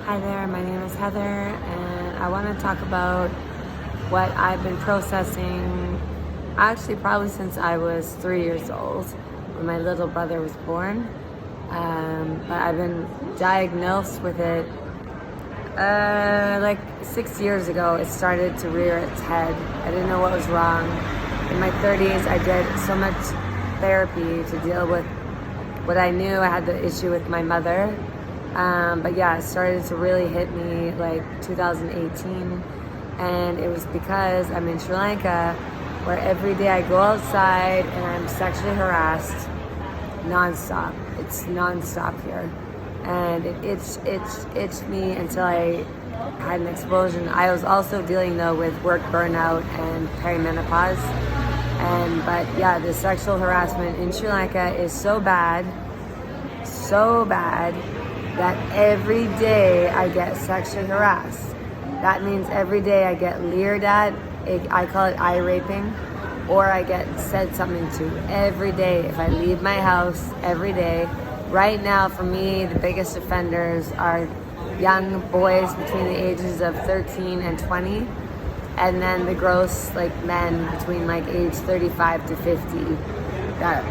Hi there, my name is Heather, and I want to talk about what I've been processing actually probably since I was 3 years old when my little brother was born. But I've been diagnosed with it like 6 years ago. It started to rear its head. I didn't know what was wrong. In my 30s, I did so much therapy to deal with what I knew. I had the issue with my mother. But yeah, it started to really hit me like 2018, and it was because I'm in Sri Lanka, where every day I go outside and I'm sexually harassed nonstop. It's nonstop here, and it itched me until I had an explosion. I was also dealing though with work burnout and perimenopause, but yeah, the sexual harassment in Sri Lanka is so bad that every day I get sexually harassed. That means every day I get leered at. I call it eye raping, or I get said something to every day. If I leave my house every day. Right now, for me, the biggest offenders are young boys between the ages of 13 and 20, and then the gross men between age 35 to 50. They're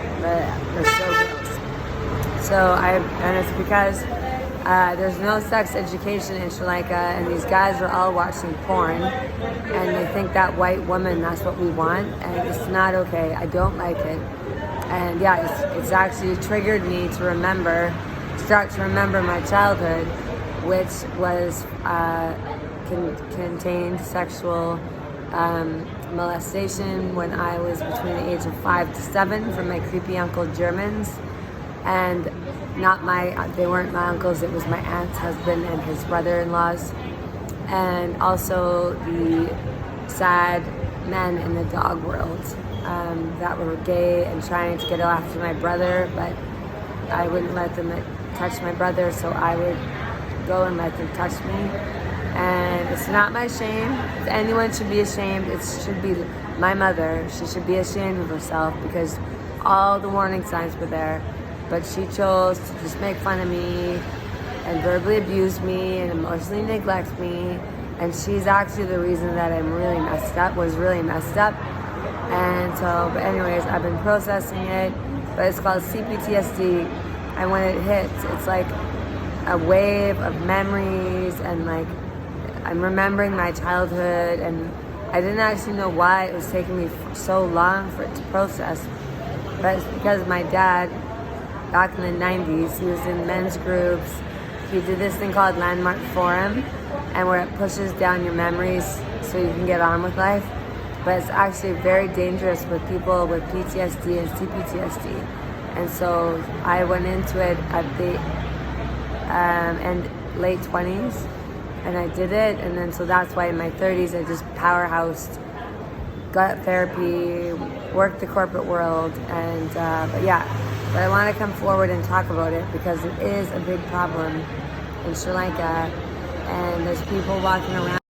so gross. And it's because there's no sex education in Sri Lanka, and these guys are all watching porn, and they think that white woman, that's what we want, and it's not okay. I don't like it. And yeah, it's actually triggered me to start to remember my childhood, which was contained sexual molestation when I was between the age of 5 to 7 from my creepy Uncle Germans. And they weren't my uncles, it was my aunt's husband and his brother-in-laws. And also the sad men in the dog world that were gay and trying to get after my brother, but I wouldn't let them touch my brother, so I would go and let them touch me. And it's not my shame. If anyone should be ashamed, it should be my mother. She should be ashamed of herself, because all the warning signs were there. But she chose to just make fun of me and verbally abuse me and emotionally neglect me. And she's actually the reason that was really messed up. And so, but anyways, I've been processing it, but it's called CPTSD. And when it hits, it's like a wave of memories, and I'm remembering my childhood, and I didn't actually know why it was taking me so long for it to process. But it's because my dad, back in the 90s, he was in men's groups. He did this thing called Landmark Forum, and where it pushes down your memories so you can get on with life. But it's actually very dangerous with people with PTSD and CPTSD. And so I went into it at the late 20s, and I did it. And then so that's why in my 30s I just powerhoused, got therapy, worked the corporate world, and but I want to come forward and talk about it because it is a big problem in Sri Lanka, and there's people walking around